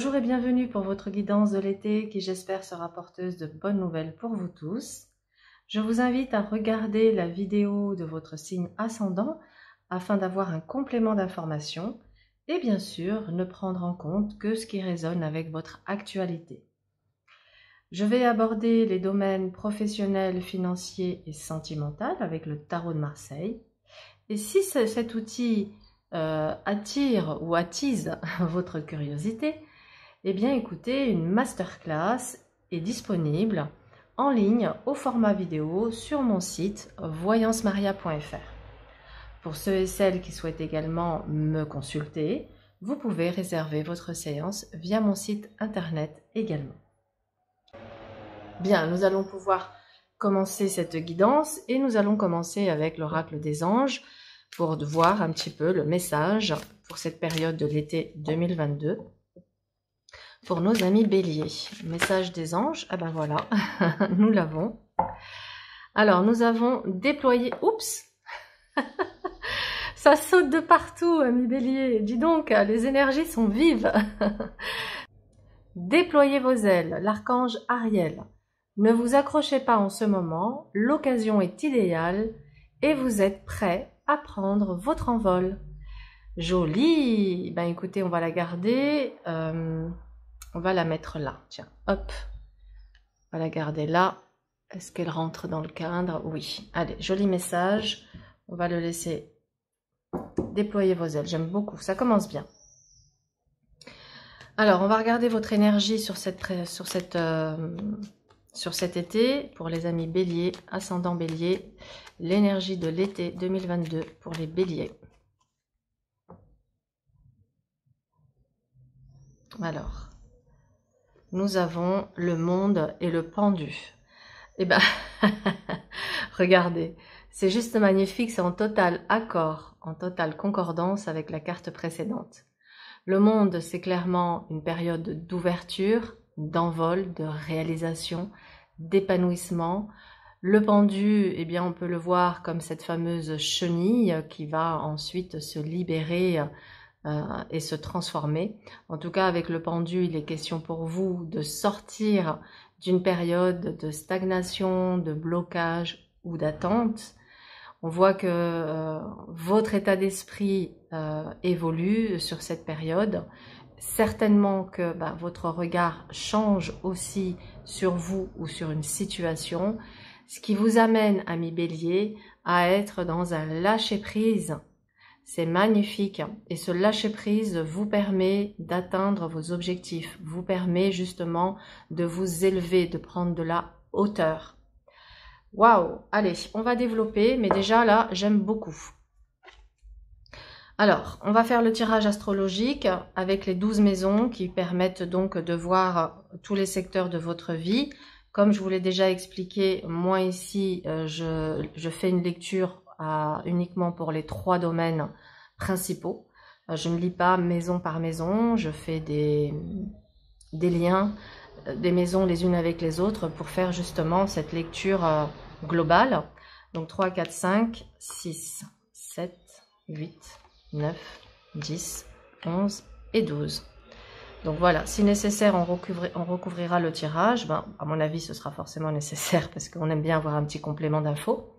Bonjour et bienvenue pour votre guidance de l'été qui j'espère sera porteuse de bonnes nouvelles pour vous tous. Je vous invite à regarder la vidéo de votre signe ascendant afin d'avoir un complément d'information et bien sûr ne prendre en compte que ce qui résonne avec votre actualité. Je vais aborder les domaines professionnels, financiers et sentimentaux avec le tarot de Marseille. Et si cet outil attire ou attise votre curiosité, eh bien écoutez, une masterclass est disponible en ligne au format vidéo sur mon site voyancemaria.fr. Pour ceux et celles qui souhaitent également me consulter, vous pouvez réserver votre séance via mon site internet également. Bien, nous allons pouvoir commencer cette guidance et nous allons commencer avec l'oracle des anges pour voir un petit peu le message pour cette période de l'été 2022 pour nos amis béliers. Message des anges, ah ben voilà, nous l'avons. Alors, nous avons déployé, oups, ça saute de partout, amis béliers, dis donc, les énergies sont vives. Déployez vos ailes, l'archange Ariel. Ne vous accrochez pas en ce moment, l'occasion est idéale et vous êtes prêts à prendre votre envol. Joli. Ben écoutez, on va la garder. On va la mettre là. Tiens, hop. On va la garder là. Est-ce qu'elle rentre dans le cadre? Oui. Allez, joli message. On va le laisser déployer vos ailes. J'aime beaucoup. Ça commence bien. Alors, on va regarder votre énergie sur cet été pour les amis béliers, ascendant bélier. L'énergie de l'été 2022 pour les béliers. Alors, nous avons le monde et le pendu. Eh ben, regardez, c'est juste magnifique, c'est en total accord, en totale concordance avec la carte précédente. Le monde, c'est clairement une période d'ouverture, d'envol, de réalisation, d'épanouissement. Le pendu, eh bien, on peut le voir comme cette fameuse chenille qui va ensuite se libérer et se transformer. En tout cas, avec le pendu, il est question pour vous de sortir d'une période de stagnation, de blocage ou d'attente. On voit que votre état d'esprit évolue sur cette période. Certainement que votre regard change aussi sur vous ou sur une situation, ce qui vous amène, amis bélier, à être dans un lâcher-prise. C'est magnifique et ce lâcher-prise vous permet d'atteindre vos objectifs, vous permet justement de vous élever, de prendre de la hauteur. Waouh! Allez, on va développer, mais déjà là, j'aime beaucoup. Alors, on va faire le tirage astrologique avec les 12 maisons qui permettent donc de voir tous les secteurs de votre vie. Comme je vous l'ai déjà expliqué, moi ici, je fais une lecture uniquement pour les 3 domaines principaux. Je ne lis pas maison par maison, je fais des liens, des maisons les unes avec les autres pour faire justement cette lecture globale. Donc 3, 4, 5, 6, 7, 8, 9, 10, 11 et 12. Donc voilà, si nécessaire, on recouvrira le tirage. Ben, à mon avis, ce sera forcément nécessaire parce qu'on aime bien avoir un petit complément d'infos.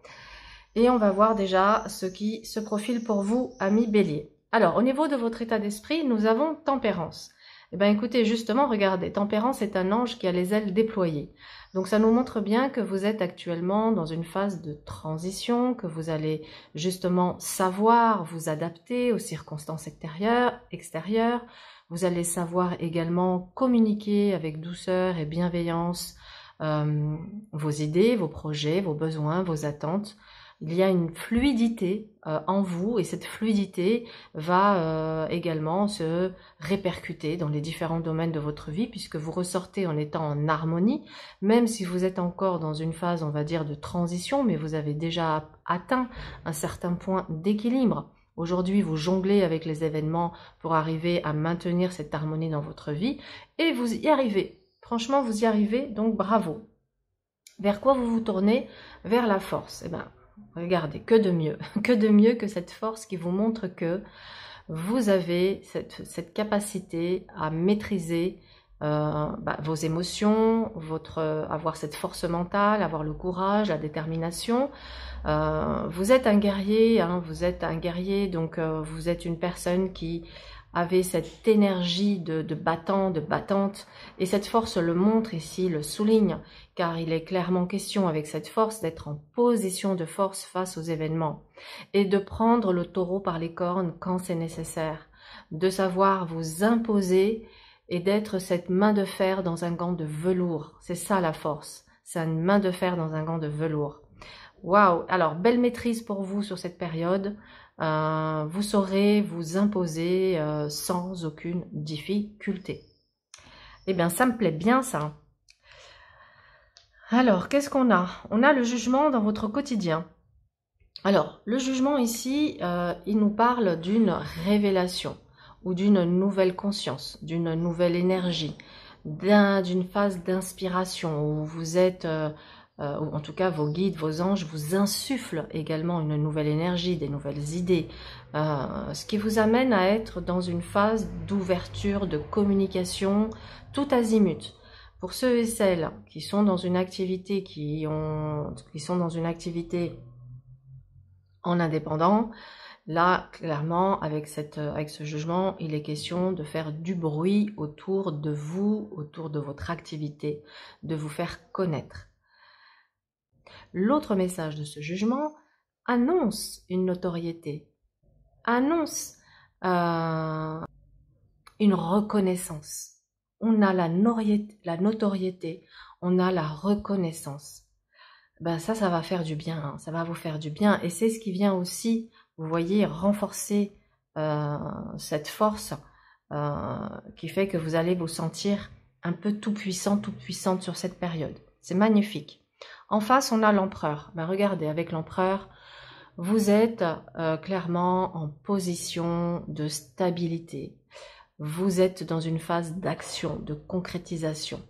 Et on va voir déjà ce qui se profile pour vous, amis béliers. Alors, au niveau de votre état d'esprit, nous avons tempérance. Eh bien, écoutez, justement, regardez, tempérance est un ange qui a les ailes déployées. Donc, ça nous montre bien que vous êtes actuellement dans une phase de transition, que vous allez justement savoir vous adapter aux circonstances extérieures. Vous allez savoir également communiquer avec douceur et bienveillance vos idées, vos projets, vos besoins, vos attentes. Il y a une fluidité en vous et cette fluidité va également se répercuter dans les différents domaines de votre vie puisque vous ressortez en étant en harmonie, même si vous êtes encore dans une phase, on va dire, de transition, mais vous avez déjà atteint un certain point d'équilibre. Aujourd'hui, vous jonglez avec les événements pour arriver à maintenir cette harmonie dans votre vie et vous y arrivez. Franchement, vous y arrivez, donc bravo. Vers quoi vous vous tournez? Vers la force. Eh bien, regardez, que de mieux que cette force qui vous montre que vous avez cette capacité à maîtriser vos émotions, avoir cette force mentale, avoir le courage, la détermination. Vous êtes un guerrier, hein, vous êtes un guerrier, donc vous êtes une personne qui avait cette énergie de battant, de battante, et cette force le montre ici, le souligne, car il est clairement question avec cette force d'être en position de force face aux événements, et de prendre le taureau par les cornes quand c'est nécessaire, de savoir vous imposer et d'être cette main de fer dans un gant de velours. C'est ça la force, c'est une main de fer dans un gant de velours. Waouh! Alors, belle maîtrise pour vous sur cette période. Vous saurez vous imposer sans aucune difficulté. Eh bien, ça me plaît bien, ça. Alors, qu'est-ce qu'on a? On a le jugement dans votre quotidien. Alors, le jugement ici, il nous parle d'une révélation ou d'une nouvelle conscience, d'une nouvelle énergie, d'une phase d'inspiration où vous êtes... ou en tout cas vos guides, vos anges vous insufflent également une nouvelle énergie, des nouvelles idées, ce qui vous amène à être dans une phase d'ouverture, de communication, tout azimut. Pour ceux et celles qui sont dans une activité, qui sont dans une activité en indépendant, là, clairement, avec ce jugement, il est question de faire du bruit autour de vous, autour de votre activité, de vous faire connaître. L'autre message de ce jugement annonce une notoriété, annonce une reconnaissance. On a la notoriété, on a la reconnaissance. Ben ça va faire du bien, hein, ça va vous faire du bien. Et c'est ce qui vient aussi, vous voyez, renforcer cette force qui fait que vous allez vous sentir un peu tout puissant, toute puissante sur cette période. C'est magnifique. En face, on a l'empereur. Ben regardez, avec l'empereur, vous êtes clairement en position de stabilité. Vous êtes dans une phase d'action, de concrétisation.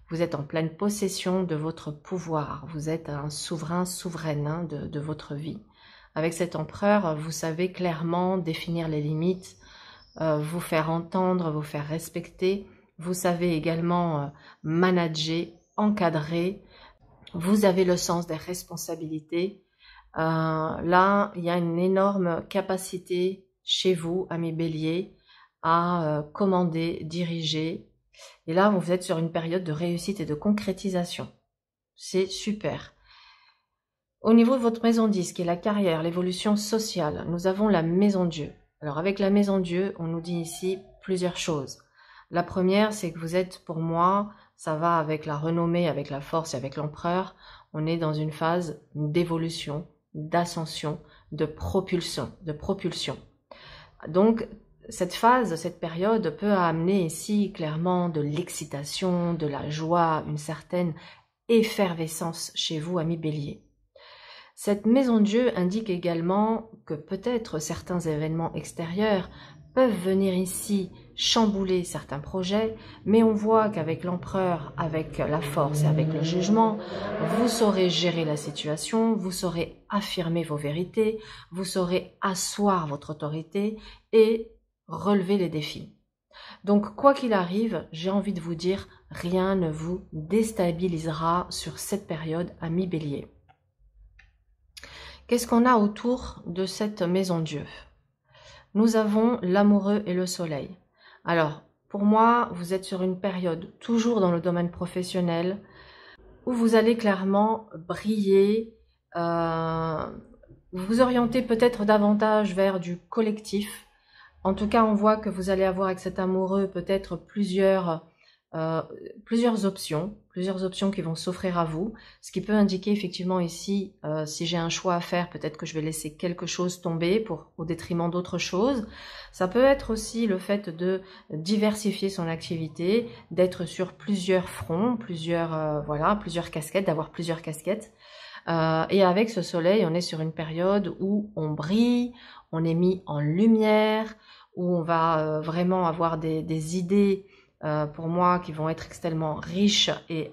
Vous êtes en pleine possession de votre pouvoir. Vous êtes un souverain, souveraine hein, de votre vie. Avec cet empereur, vous savez clairement définir les limites, vous faire entendre, vous faire respecter. Vous savez également manager, encadrer. Vous avez le sens des responsabilités. Là, il y a une énorme capacité chez vous, amis béliers, à commander, diriger. Et là, vous êtes sur une période de réussite et de concrétisation. C'est super. Au niveau de votre maison 10, qui est la carrière, l'évolution sociale, nous avons la maison Dieu. Alors avec la maison Dieu, on nous dit ici plusieurs choses. La première, c'est que vous êtes, pour moi, ça va avec la renommée, avec la force et avec l'empereur. On est dans une phase d'évolution, d'ascension, de propulsion. Donc, cette phase, cette période peut amener ici clairement de l'excitation, de la joie, une certaine effervescence chez vous, amis béliers. Cette maison Dieu indique également que peut-être certains événements extérieurs peuvent venir ici chambouler certains projets, mais on voit qu'avec l'empereur, avec la force et avec le jugement, vous saurez gérer la situation, vous saurez affirmer vos vérités, vous saurez asseoir votre autorité et relever les défis. Donc, quoi qu'il arrive, j'ai envie de vous dire, rien ne vous déstabilisera sur cette période, amis bélier. Qu'est-ce qu'on a autour de cette maison Dieu? Nous avons l'amoureux et le soleil. Alors, pour moi, vous êtes sur une période toujours dans le domaine professionnel où vous allez clairement briller, vous orienter peut-être davantage vers du collectif. En tout cas, on voit que vous allez avoir avec cet amoureux peut-être plusieurs options qui vont s'offrir à vous, ce qui peut indiquer effectivement ici, si j'ai un choix à faire, peut-être que je vais laisser quelque chose tomber au détriment d'autres choses. Ça peut être aussi le fait de diversifier son activité, d'être sur plusieurs fronts, plusieurs casquettes, d'avoir plusieurs casquettes. Et avec ce soleil, on est sur une période où on brille, on est mis en lumière, où on va vraiment avoir des idées pour moi qui vont être extrêmement riches et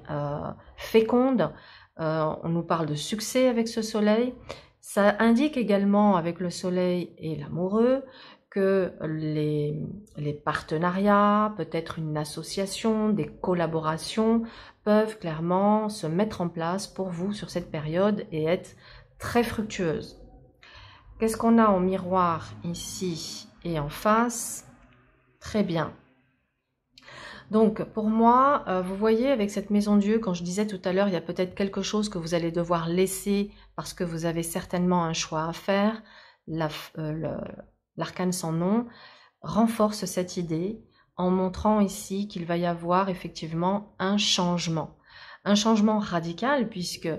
fécondes. On nous parle de succès avec ce soleil. Ça indique également avec le soleil et l'amoureux que les partenariats, peut-être une association, des collaborations peuvent clairement se mettre en place pour vous sur cette période et être très fructueuses. Qu'est-ce qu'on a en miroir ici et en face? Très bien. Donc, pour moi, vous voyez, avec cette maison Dieu, quand je disais tout à l'heure, il y a peut-être quelque chose que vous allez devoir laisser parce que vous avez certainement un choix à faire. L'arcane sans nom renforce cette idée en montrant ici qu'il va y avoir effectivement un changement radical puisque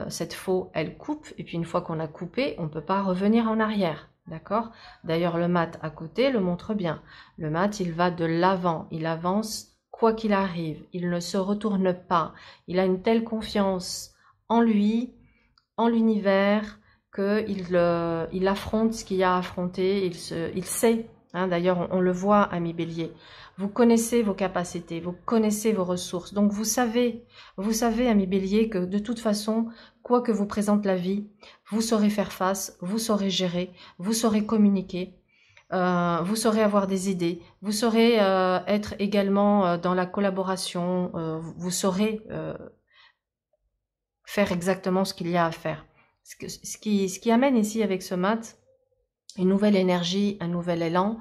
cette faux, elle coupe, et puis une fois qu'on a coupé, on ne peut pas revenir en arrière, d'accord? D'ailleurs, le mat à côté le montre bien. Le mat, il va de l'avant, il avance quoi qu'il arrive, il ne se retourne pas. Il a une telle confiance en lui, en l'univers, qu'il affronte ce qu'il y a à affronter, il sait. Hein, d'ailleurs, on le voit, ami Bélier. Vous connaissez vos capacités, vous connaissez vos ressources. Donc, vous savez, ami Bélier, que de toute façon, quoi que vous présente la vie, vous saurez faire face, vous saurez gérer, vous saurez communiquer, vous saurez avoir des idées, vous saurez être également dans la collaboration, vous saurez faire exactement ce qu'il y a à faire. Ce qui amène ici avec ce mat, une nouvelle énergie, un nouvel élan,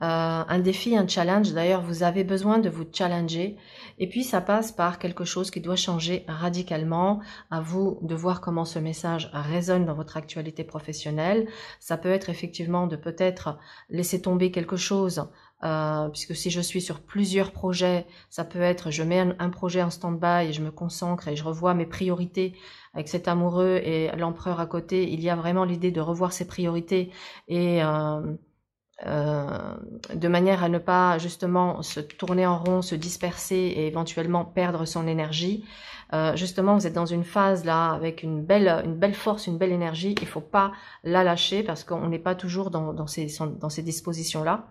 un défi, un challenge. D'ailleurs, vous avez besoin de vous challenger. Et puis, ça passe par quelque chose qui doit changer radicalement. À vous de voir comment ce message résonne dans votre actualité professionnelle. Ça peut être effectivement de peut-être laisser tomber quelque chose, puisque si je suis sur plusieurs projets, ça peut être je mets un projet en stand-by et je me consacre et je revois mes priorités. Avec cet amoureux et l'empereur à côté, il y a vraiment l'idée de revoir ses priorités et de manière à ne pas justement se tourner en rond, se disperser et éventuellement perdre son énergie. Justement, vous êtes dans une phase là avec une belle force, une belle énergie. Il ne faut pas la lâcher parce qu'on n'est pas toujours dans ces dispositions-là.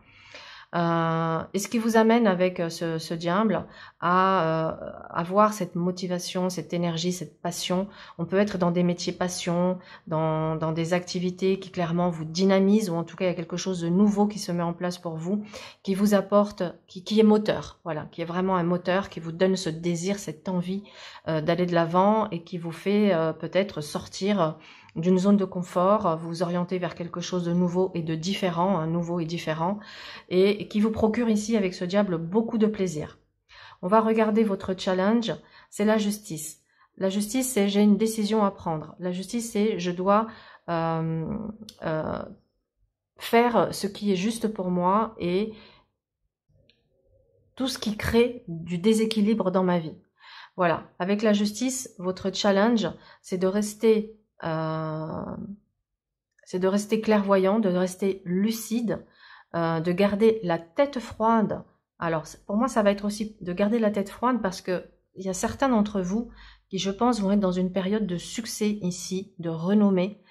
Et ce qui vous amène avec ce diable à avoir cette motivation, cette énergie, cette passion. On peut être dans des métiers passion, dans des activités qui clairement vous dynamisent, ou en tout cas il y a quelque chose de nouveau qui se met en place pour vous, qui vous apporte, qui est moteur, voilà, qui est vraiment un moteur, qui vous donne ce désir, cette envie d'aller de l'avant et qui vous fait peut-être sortir d'une zone de confort, vous orienter vers quelque chose de nouveau et de différent, nouveau et différent, et qui vous procure ici avec ce diable beaucoup de plaisir. On va regarder votre challenge, c'est la justice. La justice, c'est j'ai une décision à prendre. La justice, c'est je dois faire ce qui est juste pour moi et tout ce qui crée du déséquilibre dans ma vie. Voilà, avec la justice, votre challenge, c'est de rester clairvoyant, de rester lucide, de garder la tête froide. Alors, pour moi, ça va être aussi de garder la tête froide parce que il y a certains d'entre vous qui, je pense, vont être dans une période de succès ici, de renommée.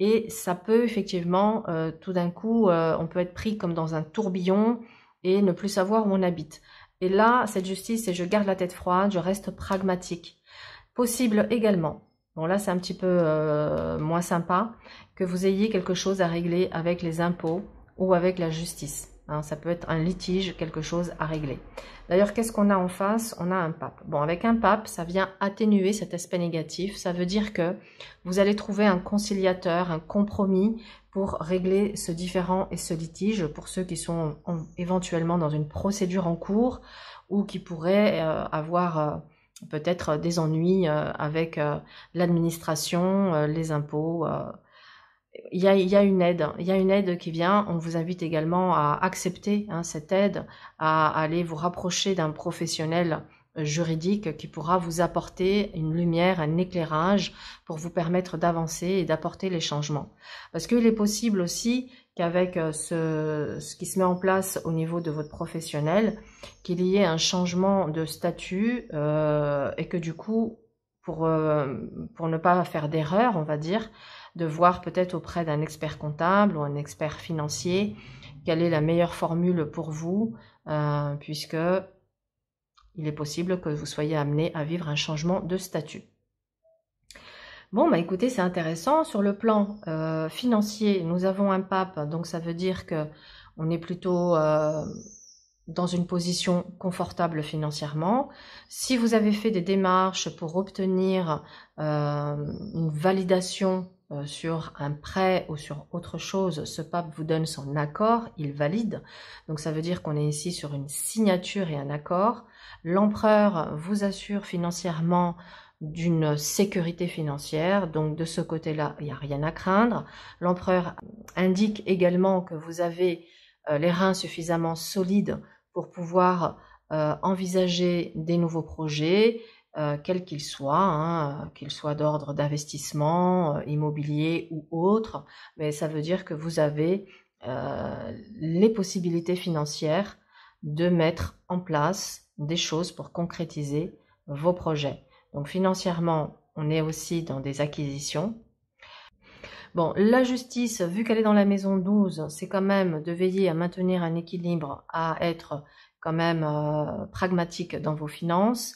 Et ça peut effectivement, tout d'un coup, on peut être pris comme dans un tourbillon et ne plus savoir où on habite. Et là, cette justice, c'est je garde la tête froide, je reste pragmatique. Possible également. Bon, là, c'est un petit peu moins sympa que vous ayez quelque chose à régler avec les impôts ou avec la justice. Hein, ça peut être un litige, quelque chose à régler. D'ailleurs, qu'est-ce qu'on a en face? On a un pape. Bon, avec un pape, ça vient atténuer cet aspect négatif. Ça veut dire que vous allez trouver un conciliateur, un compromis pour régler ce différend et ce litige pour ceux qui sont éventuellement dans une procédure en cours ou qui pourraient avoir peut-être des ennuis avec l'administration, les impôts. Il y a une aide qui vient. On vous invite également à accepter cette aide, à aller vous rapprocher d'un professionnel juridique qui pourra vous apporter une lumière, un éclairage pour vous permettre d'avancer et d'apporter les changements. Parce qu'il est possible aussi qu'avec ce qui se met en place au niveau de votre professionnel, qu'il y ait un changement de statut et que du coup, pour ne pas faire d'erreur, on va dire, de voir peut-être auprès d'un expert comptable ou un expert financier quelle est la meilleure formule pour vous, puisque il est possible que vous soyez amené à vivre un changement de statut. Bon, bah écoutez, c'est intéressant. Sur le plan financier, nous avons un pape, donc ça veut dire que On est plutôt dans une position confortable financièrement. Si vous avez fait des démarches pour obtenir une validation sur un prêt ou sur autre chose, ce pape vous donne son accord, il valide. Donc ça veut dire qu'on est ici sur une signature et un accord. L'empereur vous assure financièrement d'une sécurité financière, donc de ce côté-là, il n'y a rien à craindre. L'empereur indique également que vous avez les reins suffisamment solides pour pouvoir envisager des nouveaux projets, quels qu'ils soient, qu'ils soient d'ordre d'investissement, immobilier ou autre, mais ça veut dire que vous avez les possibilités financières de mettre en place des choses pour concrétiser vos projets. Donc financièrement, on est aussi dans des acquisitions. Bon, la justice, vu qu'elle est dans la maison 12, c'est quand même de veiller à maintenir un équilibre, à être quand même pragmatique dans vos finances.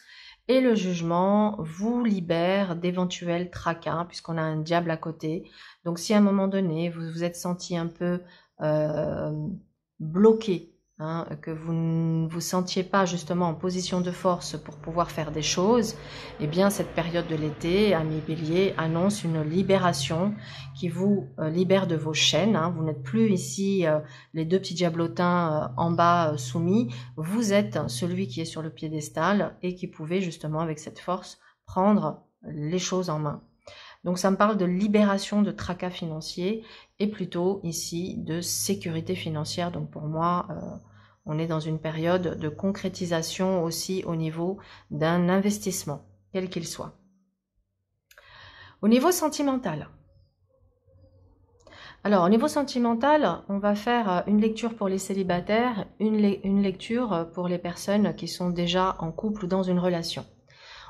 Et le jugement vous libère d'éventuels tracas, puisqu'on a un diable à côté. Donc si à un moment donné, vous vous êtes senti un peu bloqué, que vous ne vous sentiez pas justement en position de force pour pouvoir faire des choses, eh bien cette période de l'été, Amis Bélier, annonce une libération qui vous libère de vos chaînes. Vous n'êtes plus ici les deux petits diablotins en bas soumis, vous êtes celui qui est sur le piédestal et qui pouvait justement avec cette force prendre les choses en main. Donc ça me parle de libération de tracas financiers et plutôt ici de sécurité financière. Donc pour moi, on est dans une période de concrétisation aussi au niveau d'un investissement, quel qu'il soit. Au niveau sentimental. Alors au niveau sentimental, on va faire une lecture pour les célibataires, une lecture pour les personnes qui sont déjà en couple ou dans une relation.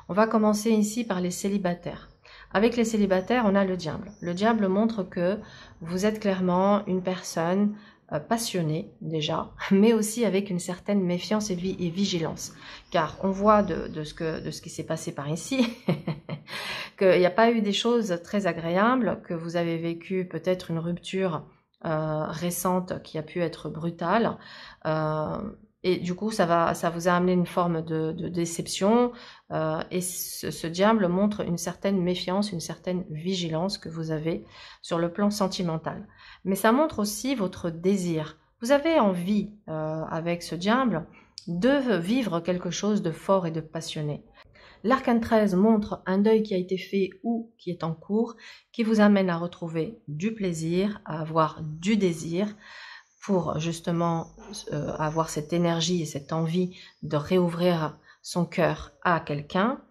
On va commencer ici par les célibataires. Avec les célibataires, on a le diable. Le diable montre que vous êtes clairement une personne passionnée déjà, mais aussi avec une certaine méfiance et vigilance. Car on voit de ce qui s'est passé par ici, qu'il n'y a pas eu des choses très agréables, que vous avez vécu peut-être une rupture récente qui a pu être brutale, et du coup, ça vous a amené une forme de déception. Et ce diable montre une certaine méfiance, une certaine vigilance que vous avez sur le plan sentimental. Mais ça montre aussi votre désir. Vous avez envie, avec ce diable, de vivre quelque chose de fort et de passionné. L'arcane 13 montre un deuil qui a été fait ou qui est en cours, qui vous amène à retrouver du plaisir, à avoir du désir, pour justement avoir cette énergie et cette envie de réouvrir son cœur à quelqu'un.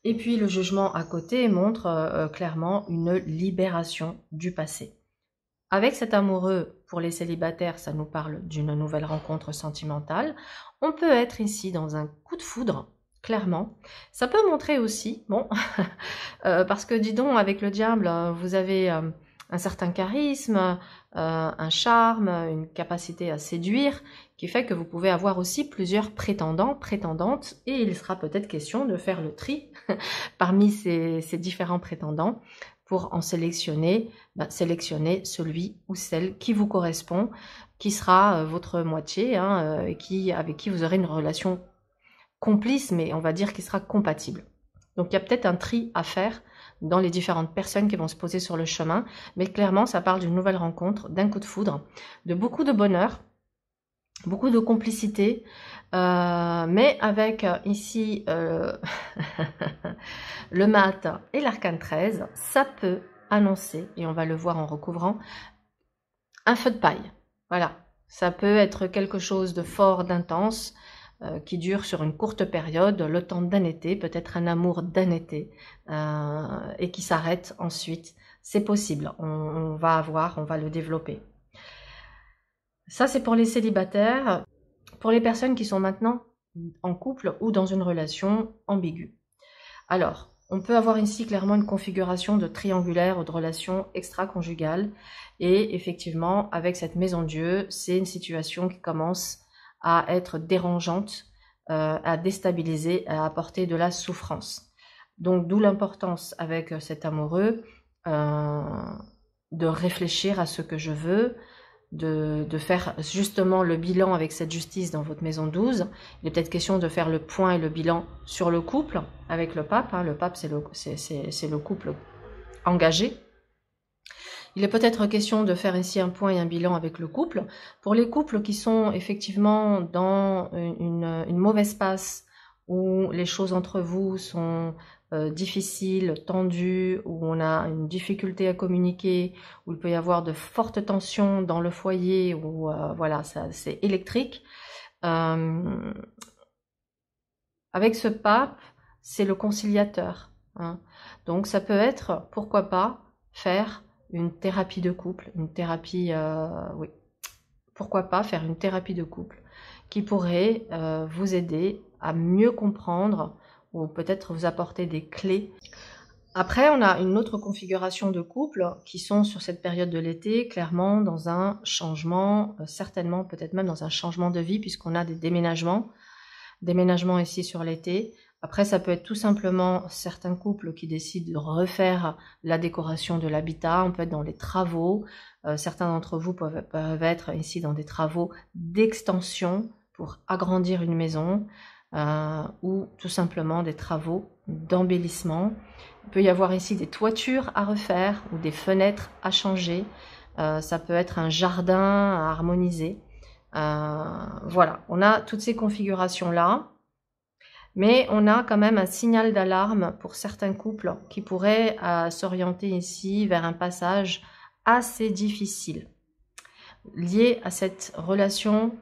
Et puis le jugement à côté montre clairement une libération du passé. Avec cet amoureux, pour les célibataires, ça nous parle d'une nouvelle rencontre sentimentale. On peut être ici dans un coup de foudre, clairement. Ça peut montrer aussi, bon, parce que dis donc, avec le diable, vous avez un certain charisme, un charme, une capacité à séduire, qui fait que vous pouvez avoir aussi plusieurs prétendants, prétendantes, et il sera peut-être question de faire le tri parmi ces différents prétendants pour en sélectionner celui ou celle qui vous correspond, qui sera votre moitié, et avec qui vous aurez une relation complice, mais on va dire qui sera compatible. Donc il y a peut-être un tri à faire dans les différentes personnes qui vont se poser sur le chemin, mais clairement ça parle d'une nouvelle rencontre, d'un coup de foudre, de beaucoup de bonheur, beaucoup de complicité, mais avec ici le mat et l'arcane 13, ça peut annoncer, et on va le voir en recouvrant, un feu de paille. Voilà, ça peut être quelque chose de fort, d'intense, qui dure sur une courte période, le temps d'un été, peut-être un amour d'un été, et qui s'arrête ensuite. C'est possible, on va le développer. Ça, c'est pour les célibataires. Pour les personnes qui sont maintenant en couple ou dans une relation ambiguë. Alors, on peut avoir ici clairement une configuration de triangulaire ou de relation extra-conjugale. Et effectivement, avec cette maison Dieu, c'est une situation qui commence à être dérangeante, à déstabiliser, à apporter de la souffrance. Donc, d'où l'importance avec cet amoureux de réfléchir à ce que je veux, de faire justement le bilan avec cette justice dans votre maison 12. Il est peut-être question de faire le point et le bilan sur le couple avec le pape. Hein. Le pape, c'est le couple engagé. Il est peut-être question de faire ici un point et un bilan avec le couple. Pour les couples qui sont effectivement dans une mauvaise passe, où les choses entre vous sont difficiles, tendues, où on a une difficulté à communiquer, où il peut y avoir de fortes tensions dans le foyer, où voilà, c'est électrique. Avec ce pape, c'est le conciliateur. Hein. Donc ça peut être, pourquoi pas, faire une thérapie de couple, une thérapie, oui, pourquoi pas faire une thérapie de couple qui pourrait vous aider à mieux comprendre ou peut-être vous apporter des clés. Après, on a une autre configuration de couple qui sont sur cette période de l'été, clairement dans un changement, certainement peut-être même dans un changement de vie puisqu'on a des déménagements ici sur l'été. Après, ça peut être tout simplement certains couples qui décident de refaire la décoration de l'habitat. On peut être dans les travaux. Certains d'entre vous peuvent être ici dans des travaux d'extension pour agrandir une maison ou tout simplement des travaux d'embellissement. Il peut y avoir ici des toitures à refaire ou des fenêtres à changer. Ça peut être un jardin à harmoniser. Voilà, on a toutes ces configurations-là. Mais on a quand même un signal d'alarme pour certains couples qui pourraient s'orienter ici vers un passage assez difficile, lié à cette relation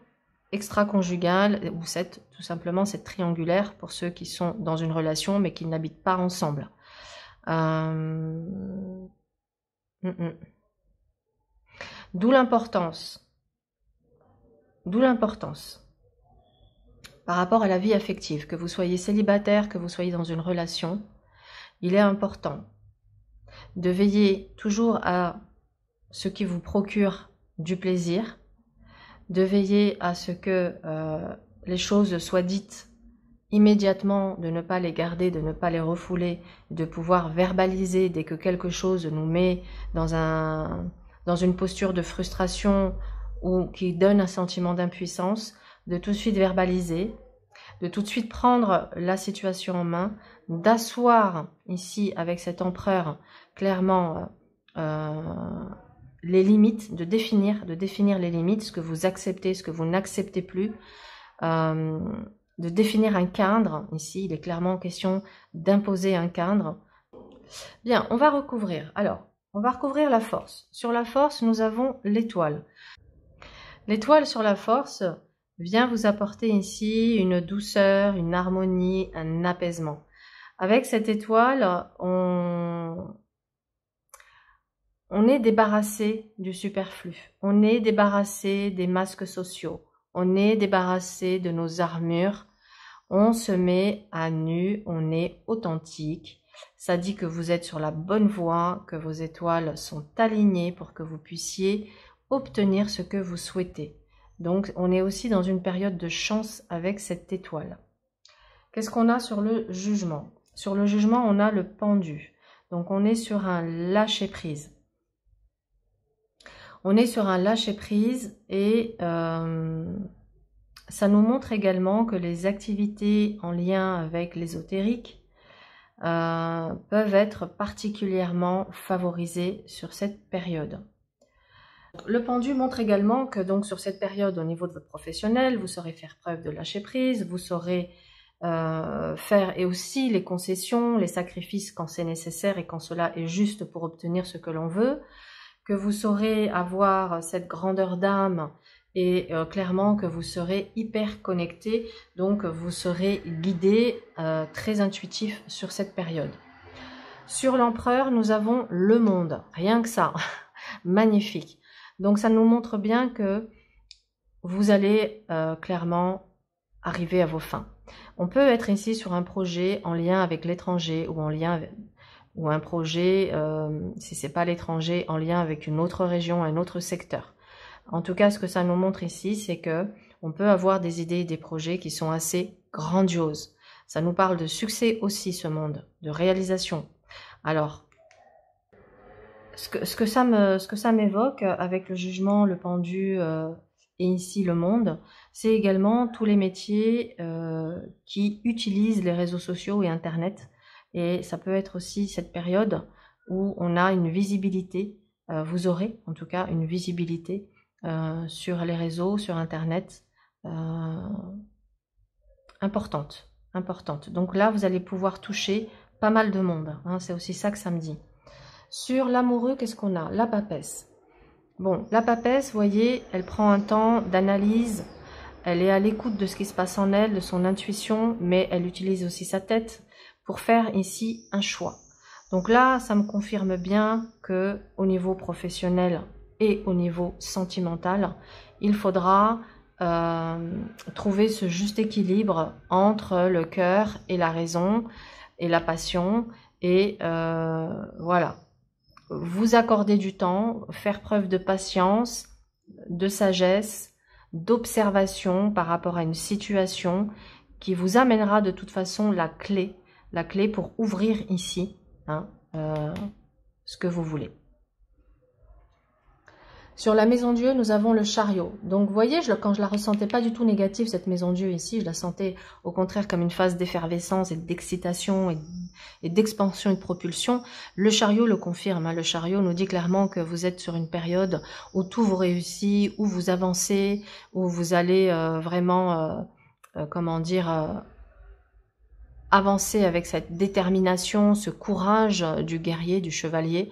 extra-conjugale ou tout simplement cette triangulaire pour ceux qui sont dans une relation mais qui n'habitent pas ensemble. D'où l'importance par rapport à la vie affective, que vous soyez célibataire, que vous soyez dans une relation, il est important de veiller toujours à ce qui vous procure du plaisir, de veiller à ce que les choses soient dites immédiatement, de ne pas les garder, de ne pas les refouler, de pouvoir verbaliser dès que quelque chose nous met dans une posture de frustration ou qui donne un sentiment d'impuissance, de tout de suite verbaliser, de tout de suite prendre la situation en main, d'asseoir ici avec cet empereur clairement les limites, de définir les limites, ce que vous acceptez, ce que vous n'acceptez plus, de définir un cadre. Ici, il est clairement question d'imposer un cadre. Bien, on va recouvrir. Alors, on va recouvrir la force. Sur la force, nous avons l'étoile. L'étoile sur la force vient vous apporter ici une douceur, une harmonie, un apaisement. Avec cette étoile, on est débarrassé du superflu. On est débarrassé des masques sociaux. On est débarrassé de nos armures. On se met à nu, on est authentique. Ça dit que vous êtes sur la bonne voie, que vos étoiles sont alignées pour que vous puissiez obtenir ce que vous souhaitez. Donc, on est aussi dans une période de chance avec cette étoile. Qu'est-ce qu'on a sur le jugement? Sur le jugement, on a le pendu. Donc, on est sur un lâcher-prise. On est sur un lâcher-prise et ça nous montre également que les activités en lien avec l'ésotérique peuvent être particulièrement favorisées sur cette période. Le pendu montre également que donc sur cette période au niveau de votre professionnel, vous saurez faire preuve de lâcher prise, vous saurez faire et aussi les concessions, les sacrifices quand c'est nécessaire et quand cela est juste pour obtenir ce que l'on veut, que vous saurez avoir cette grandeur d'âme et clairement que vous serez hyper connecté, donc vous serez guidé, très intuitif sur cette période. Sur l'empereur, nous avons le monde, rien que ça, magnifique. Donc ça nous montre bien que vous allez clairement arriver à vos fins. On peut être ici sur un projet en lien avec l'étranger ou en lien avec, ou un projet, si c'est pas l'étranger, en lien avec une autre région, un autre secteur. En tout cas, ce que ça nous montre ici, c'est que on peut avoir des idées et des projets qui sont assez grandioses. Ça nous parle de succès aussi, ce monde, de réalisation. Alors, ce que ça m'évoque avec le jugement, le pendu et ici le monde, c'est également tous les métiers qui utilisent les réseaux sociaux et Internet. Et ça peut être aussi cette période où on a une visibilité, vous aurez en tout cas une visibilité sur les réseaux, sur Internet, importante, importante. Donc là, vous allez pouvoir toucher pas mal de monde, hein, c'est aussi ça que ça me dit. Sur l'amoureux, qu'est-ce qu'on a? La papesse. Bon, la papesse, vous voyez, elle prend un temps d'analyse, elle est à l'écoute de ce qui se passe en elle, de son intuition, mais elle utilise aussi sa tête pour faire ici un choix. Donc là, ça me confirme bien que au niveau professionnel et au niveau sentimental, il faudra trouver ce juste équilibre entre le cœur et la raison et la passion et voilà. Vous accorder du temps, faire preuve de patience, de sagesse, d'observation par rapport à une situation qui vous amènera de toute façon la clé pour ouvrir ici hein, ce que vous voulez. Sur la maison Dieu, nous avons le chariot. Donc, vous voyez, quand je la ressentais pas du tout négative, cette maison Dieu ici, je la sentais au contraire comme une phase d'effervescence et d'excitation et d'expansion et de propulsion. Le chariot le confirme. Hein. Le chariot nous dit clairement que vous êtes sur une période où tout vous réussit, où vous avancez, où vous allez vraiment, comment dire, avancer avec cette détermination, ce courage du guerrier, du chevalier.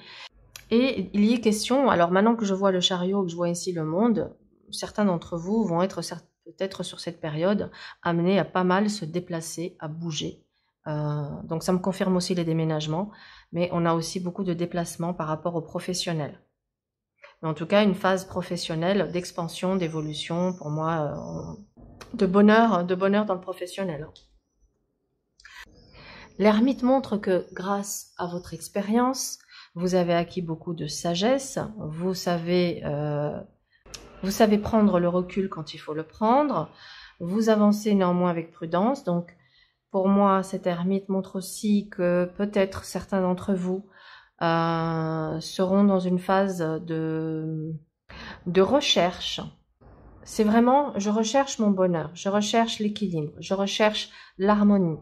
Et il y est question, alors maintenant que je vois le chariot, que je vois ici le monde, certains d'entre vous vont être peut-être sur cette période amenés à pas mal se déplacer, à bouger. Donc ça me confirme aussi les déménagements, mais on a aussi beaucoup de déplacements par rapport aux professionnels. Mais en tout cas, une phase professionnelle d'expansion, d'évolution, pour moi, de bonheur dans le professionnel. L'ermite montre que grâce à votre expérience, vous avez acquis beaucoup de sagesse, vous savez prendre le recul quand il faut le prendre, vous avancez néanmoins avec prudence. Donc, pour moi, cet ermite montre aussi que peut-être certains d'entre vous seront dans une phase de recherche. C'est vraiment, je recherche mon bonheur, je recherche l'équilibre, je recherche l'harmonie.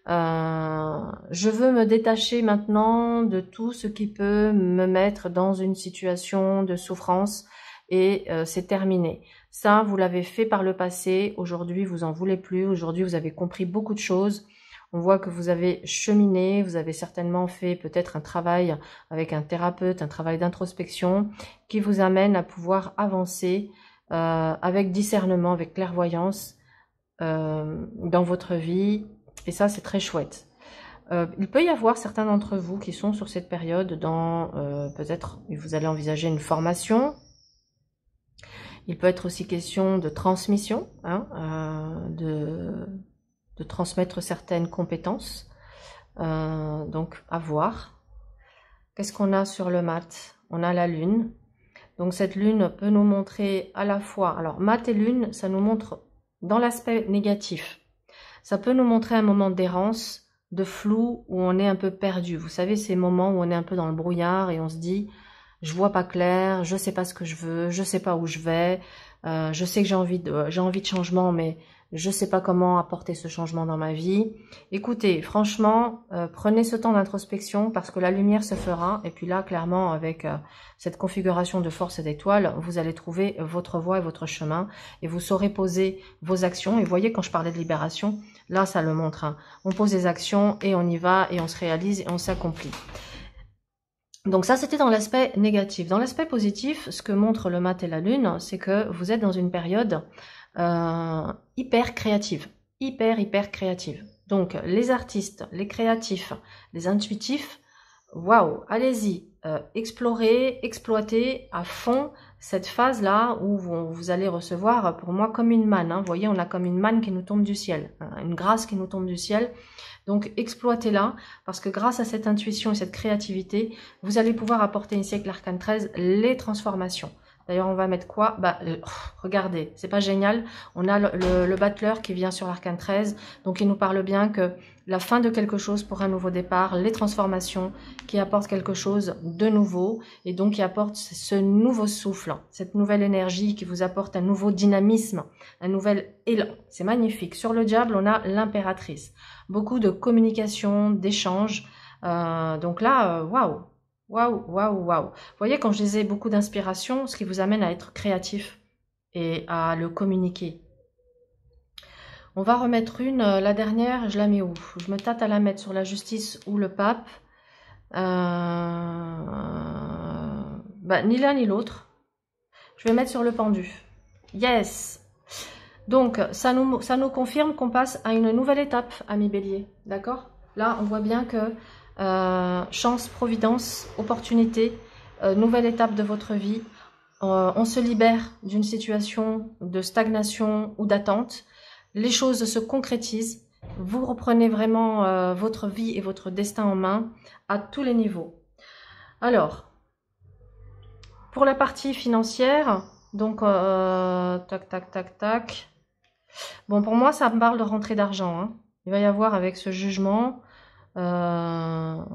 Je veux me détacher maintenant de tout ce qui peut me mettre dans une situation de souffrance et c'est terminé. Ça, vous l'avez fait par le passé, aujourd'hui vous en voulez plus, aujourd'hui vous avez compris beaucoup de choses. On voit que vous avez cheminé, vous avez certainement fait peut-être un travail avec un thérapeute, un travail d'introspection qui vous amène à pouvoir avancer avec discernement, avec clairvoyance dans votre vie. Et ça, c'est très chouette. Il peut y avoir certains d'entre vous qui sont sur cette période dans, peut-être, vous allez envisager une formation. Il peut être aussi question de transmission, hein, de transmettre certaines compétences. Donc, à voir. Qu'est-ce qu'on a sur le mat? On a la lune. Donc, cette lune peut nous montrer à la fois... Alors, mat et lune, ça nous montre dans l'aspect négatif. Ça peut nous montrer un moment d'errance, de flou, où on est un peu perdu. Vous savez, ces moments où on est un peu dans le brouillard et on se dit « je vois pas clair, je sais pas ce que je veux, je sais pas où je vais, je sais que j'ai envie de changement, mais je sais pas comment apporter ce changement dans ma vie. » Écoutez, franchement, prenez ce temps d'introspection parce que la lumière se fera. Et puis là, clairement, avec cette configuration de force et d'étoiles, vous allez trouver votre voie et votre chemin et vous saurez poser vos actions. Et vous voyez, quand je parlais de libération, là, ça le montre. Hein. On pose des actions et on y va et on se réalise et on s'accomplit. Donc ça, c'était dans l'aspect négatif. Dans l'aspect positif, ce que montre le mat et la lune, c'est que vous êtes dans une période hyper créative. Hyper créative. Donc, les artistes, les créatifs, les intuitifs, waouh, allez-y, explorez, exploitez à fond cette phase-là où vous allez recevoir, pour moi, comme une manne. Hein. Vous voyez, on a comme une manne qui nous tombe du ciel, hein, une grâce qui nous tombe du ciel. Donc, exploitez-la, parce que grâce à cette intuition et cette créativité, vous allez pouvoir apporter ici avec l'arcane 13 les transformations. D'ailleurs, on va mettre quoi? Bah, regardez, c'est pas génial. On a le battleur qui vient sur l'arcane 13, donc il nous parle bien que la fin de quelque chose pour un nouveau départ, les transformations qui apportent quelque chose de nouveau et donc qui apportent ce nouveau souffle, cette nouvelle énergie qui vous apporte un nouveau dynamisme, un nouvel élan. C'est magnifique. Sur le diable, on a l'impératrice. Beaucoup de communication, d'échanges. Donc là, waouh, waouh, waouh, waouh. Vous voyez, quand je disais beaucoup d'inspiration, ce qui vous amène à être créatif et à le communiquer. On va remettre une, la dernière, je la mets où? Je me tâte à la mettre sur la justice ou le pape. Ni l'un ni l'autre. Je vais mettre sur le pendu. Yes! Donc, ça nous confirme qu'on passe à une nouvelle étape, amis bélier. D'accord? Là, on voit bien que chance, providence, opportunité, nouvelle étape de votre vie. On se libère d'une situation de stagnation ou d'attente. Les choses se concrétisent. Vous reprenez vraiment votre vie et votre destin en main à tous les niveaux. Alors, pour la partie financière, donc, tac, tac, tac, tac. Bon, pour moi, ça me parle de rentrée d'argent. Hein. Il va y avoir avec ce jugement. Alors,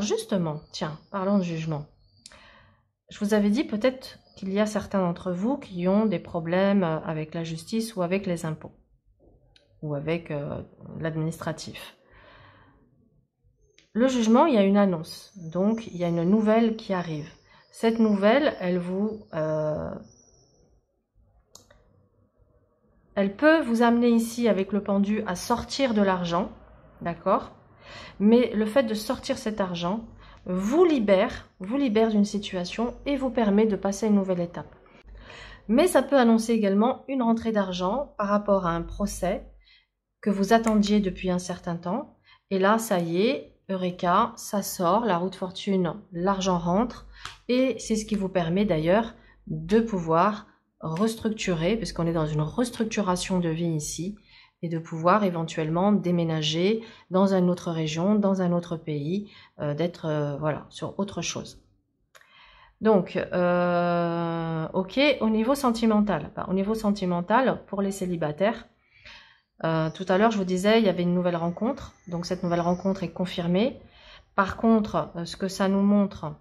justement, tiens, parlons de jugement. Je vous avais dit peut-être qu'il y a certains d'entre vous qui ont des problèmes avec la justice ou avec les impôts ou avec l'administratif. Le jugement, il y a une annonce, donc il y a une nouvelle qui arrive. Cette nouvelle, elle peut vous amener ici avec le pendu à sortir de l'argent, d'accord? Mais le fait de sortir cet argent vous libère d'une situation et vous permet de passer à une nouvelle étape. Mais ça peut annoncer également une rentrée d'argent par rapport à un procès que vous attendiez depuis un certain temps. Et là, ça y est, Eureka, ça sort, la roue de fortune, l'argent rentre. Et c'est ce qui vous permet d'ailleurs de pouvoir restructurer, parce qu'on est dans une restructuration de vie ici, et de pouvoir éventuellement déménager dans une autre région, dans un autre pays, d'être voilà, sur autre chose. Donc, ok, au niveau sentimental. Au niveau sentimental, pour les célibataires, tout à l'heure, je vous disais, il y avait une nouvelle rencontre. Donc, cette nouvelle rencontre est confirmée. Par contre, ce que ça nous montre,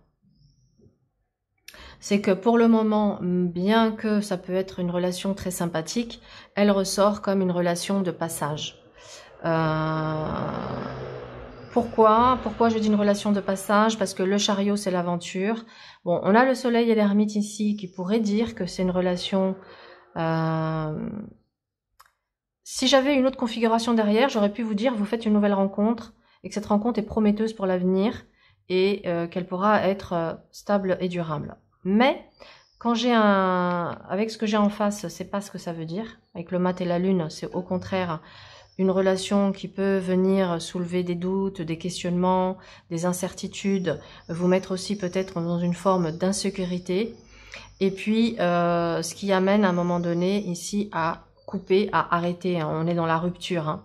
c'est que pour le moment, bien que ça peut être une relation très sympathique, elle ressort comme une relation de passage. Pourquoi je dis une relation de passage? Parce que le chariot, c'est l'aventure. Bon, on a le soleil et l'ermite ici qui pourraient dire que c'est une relation... Si j'avais une autre configuration derrière, j'aurais pu vous dire, vous faites une nouvelle rencontre et que cette rencontre est prometteuse pour l'avenir et qu'elle pourra être stable et durable. Mais quand j'ai avec ce que j'ai en face, c'est pas ce que ça veut dire. Avec le mat et la lune, c'est au contraire une relation qui peut venir soulever des doutes, des questionnements, des incertitudes, vous mettre aussi peut-être dans une forme d'insécurité. Et puis, ce qui amène à un moment donné ici à couper, à arrêter. Hein. On est dans la rupture. Hein.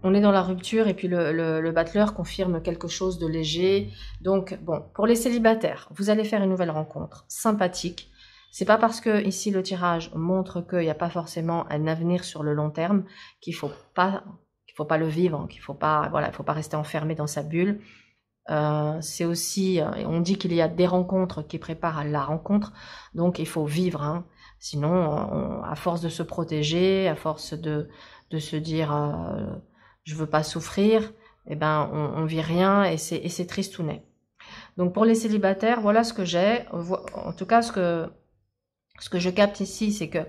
On est dans la rupture et puis le battleur confirme quelque chose de léger. Donc, bon, pour les célibataires, vous allez faire une nouvelle rencontre sympathique. C'est pas parce que ici le tirage montre qu'il n'y a pas forcément un avenir sur le long terme qu'il faut pas le vivre, qu'il faut pas, voilà, il faut pas rester enfermé dans sa bulle. C'est aussi, on dit qu'il y a des rencontres qui préparent à la rencontre, donc il faut vivre. Hein. Sinon, à force de se protéger, à force de se dire je veux pas souffrir, eh ben on vit rien et c'est tristounet. Donc pour les célibataires, voilà ce que j'ai. En tout cas, ce que je capte ici, c'est que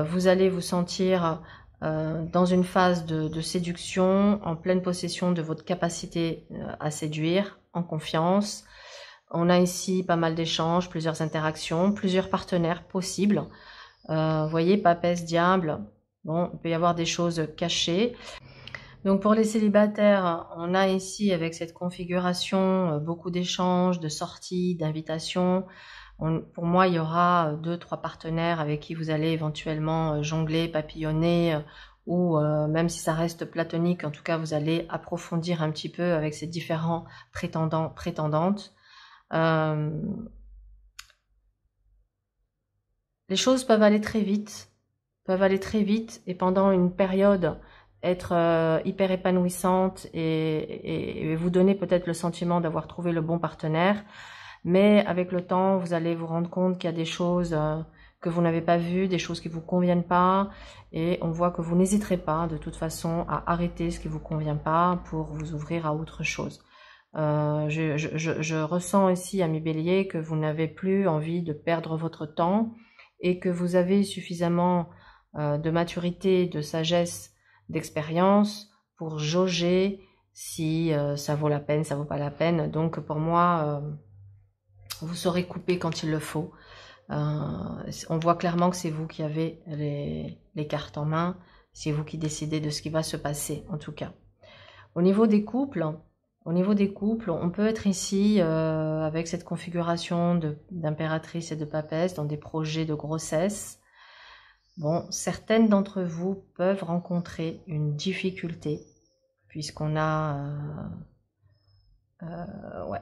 vous allez vous sentir dans une phase de séduction, en pleine possession de votre capacité à séduire, en confiance. On a ici pas mal d'échanges, plusieurs interactions, plusieurs partenaires possibles. Vous voyez, papesse, diable, bon, il peut y avoir des choses cachées. Donc pour les célibataires, on a ici avec cette configuration beaucoup d'échanges, de sorties, d'invitations. Pour moi, il y aura 2-3 partenaires avec qui vous allez éventuellement jongler, papillonner, ou même si ça reste platonique, en tout cas, vous allez approfondir un petit peu avec ces différents prétendants, prétendantes. Les choses peuvent aller très vite, et pendant une période être hyper épanouissante et vous donner peut-être le sentiment d'avoir trouvé le bon partenaire. Mais avec le temps, vous allez vous rendre compte qu'il y a des choses que vous n'avez pas vues, des choses qui vous conviennent pas. Et on voit que vous n'hésiterez pas de toute façon à arrêter ce qui vous convient pas pour vous ouvrir à autre chose. Je ressens ici, ami Bélier, que vous n'avez plus envie de perdre votre temps et que vous avez suffisamment de maturité, de sagesse, d'expérience pour jauger si ça vaut la peine, ça vaut pas la peine. Donc pour moi, vous saurez couper quand il le faut. On voit clairement que c'est vous qui avez les cartes en main, c'est vous qui décidez de ce qui va se passer en tout cas. Au niveau des couples, on peut être ici avec cette configuration d'impératrice et de papesse dans des projets de grossesse. Bon, certaines d'entre vous peuvent rencontrer une difficulté, puisqu'on a... ouais.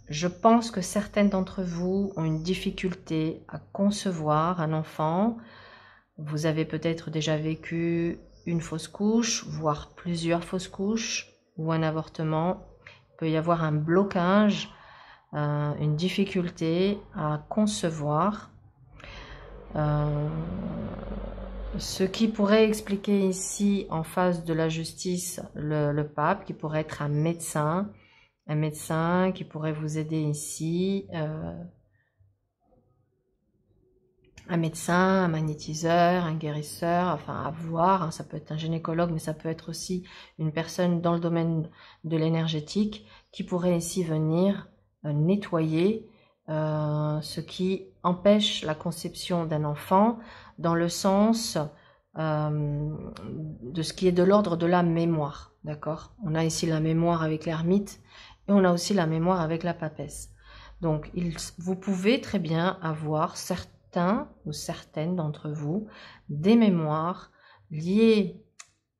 Je pense que certaines d'entre vous ont une difficulté à concevoir un enfant. Vous avez peut-être déjà vécu une fausse couche, voire plusieurs fausses couches, ou un avortement. Il peut y avoir un blocage, une difficulté à concevoir. Ce qui pourrait expliquer ici, en face de la justice, le pape, qui pourrait être un médecin qui pourrait vous aider ici, un médecin, un magnétiseur, un guérisseur, enfin à voir, hein, ça peut être un gynécologue, mais ça peut être aussi une personne dans le domaine de l'énergétique qui pourrait ici venir nettoyer ce qui empêche la conception d'un enfant dans le sens de ce qui est de l'ordre de la mémoire, d'accord? On a ici la mémoire avec l'ermite et on a aussi la mémoire avec la papesse. Donc, vous pouvez très bien avoir certains ou certaines d'entre vous des mémoires liées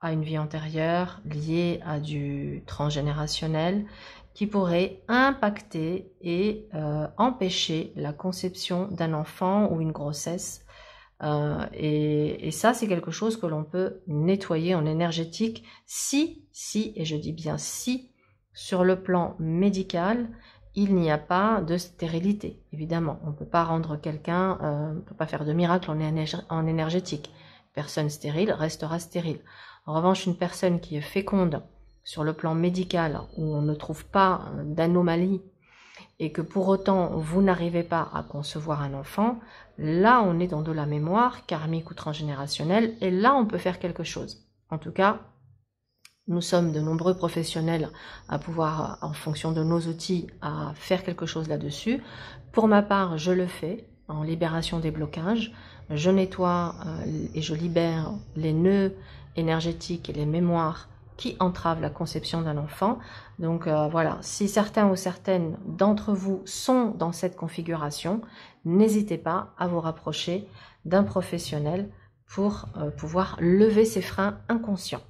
à une vie antérieure, liées à du transgénérationnel, qui pourraient impacter et empêcher la conception d'un enfant ou une grossesse. Et ça, c'est quelque chose que l'on peut nettoyer en énergétique si, et je dis bien si, sur le plan médical, il n'y a pas de stérilité. Évidemment, on ne peut pas rendre quelqu'un, on ne peut pas faire de miracle en énergétique. Personne stérile restera stérile. En revanche, une personne qui est féconde sur le plan médical, où on ne trouve pas d'anomalie, et que pour autant vous n'arrivez pas à concevoir un enfant, là on est dans de la mémoire karmique ou transgénérationnelle, et là on peut faire quelque chose. En tout cas, nous sommes de nombreux professionnels à pouvoir, en fonction de nos outils, à faire quelque chose là-dessus. Pour ma part, je le fais en libération des blocages. Je nettoie et je libère les nœuds énergétiques et les mémoires qui entravent la conception d'un enfant. Donc voilà, si certains ou certaines d'entre vous sont dans cette configuration, n'hésitez pas à vous rapprocher d'un professionnel pour pouvoir lever ces freins inconscients.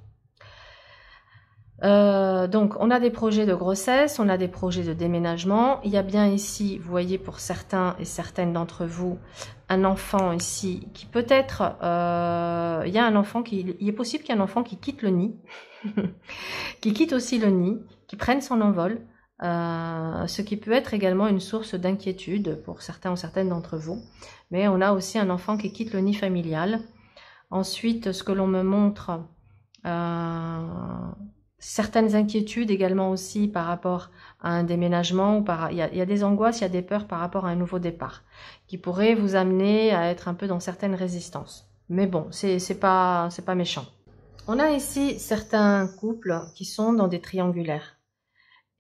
Donc on a des projets de grossesse, on a des projets de déménagement. Il y a bien ici, vous voyez, pour certains et certaines d'entre vous, un enfant ici qui peut-être, il y a un enfant il est possible qu'il y ait un enfant qui quitte le nid, qui quitte aussi le nid, qui prenne son envol, ce qui peut être également une source d'inquiétude pour certains ou certaines d'entre vous. Mais on a aussi un enfant qui quitte le nid familial. Ensuite, ce que l'on me montre, certaines inquiétudes également aussi par rapport à un déménagement, ou il y a des angoisses, il y a des peurs par rapport à un nouveau départ, qui pourraient vous amener à être un peu dans certaines résistances. Mais bon, c'est pas méchant. On a ici certains couples qui sont dans des triangulaires.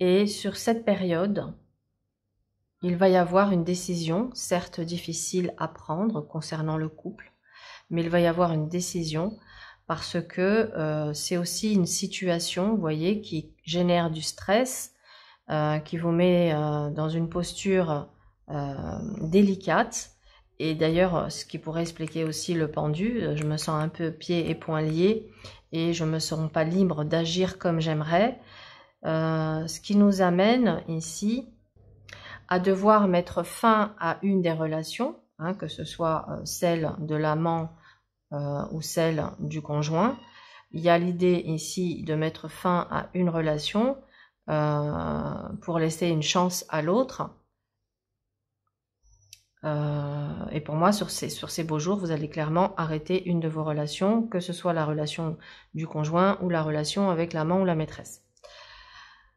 Et sur cette période, il va y avoir une décision, certes difficile à prendre concernant le couple, mais il va y avoir une décision parce que c'est aussi une situation, vous voyez, qui génère du stress, qui vous met dans une posture délicate. Et d'ailleurs, ce qui pourrait expliquer aussi le pendu, je me sens un peu pieds et poings liés et je ne me sens pas libre d'agir comme j'aimerais. Ce qui nous amène ici à devoir mettre fin à une des relations, que ce soit celle de l'amant ou celle du conjoint, il y a l'idée ici de mettre fin à une relation pour laisser une chance à l'autre. Et pour moi, sur ces beaux jours, vous allez clairement arrêter une de vos relations, que ce soit la relation du conjoint ou la relation avec l'amant ou la maîtresse.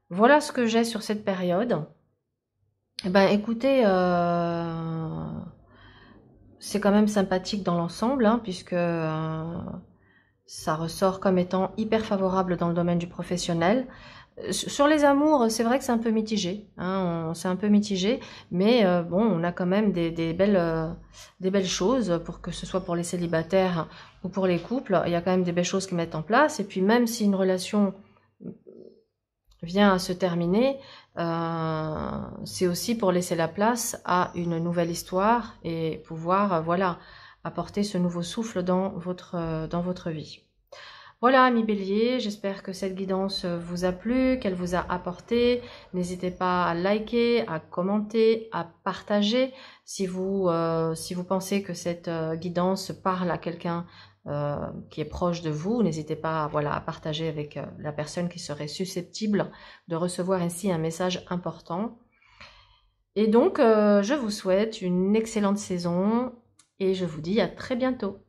Voilà ce que j'ai sur cette période. Eh ben, écoutez, c'est quand même sympathique dans l'ensemble, hein, puisque ça ressort comme étant hyper favorable dans le domaine du professionnel. Sur les amours, c'est vrai que c'est un peu mitigé, hein, c'est un peu mitigé, mais bon, on a quand même des belles choses, pour que ce soit pour les célibataires ou pour les couples, il y a quand même des belles choses qui mettent en place, et puis même si une relation vient à se terminer, c'est aussi pour laisser la place à une nouvelle histoire et pouvoir, voilà, apporter ce nouveau souffle dans votre vie. Voilà, amis bélier, j'espère que cette guidance vous a plu, qu'elle vous a apporté. N'hésitez pas à liker, à commenter, à partager. Si vous pensez que cette guidance parle à quelqu'un qui est proche de vous, n'hésitez pas voilà, à partager avec la personne qui serait susceptible de recevoir ainsi un message important. Et donc, je vous souhaite une excellente saison et je vous dis à très bientôt.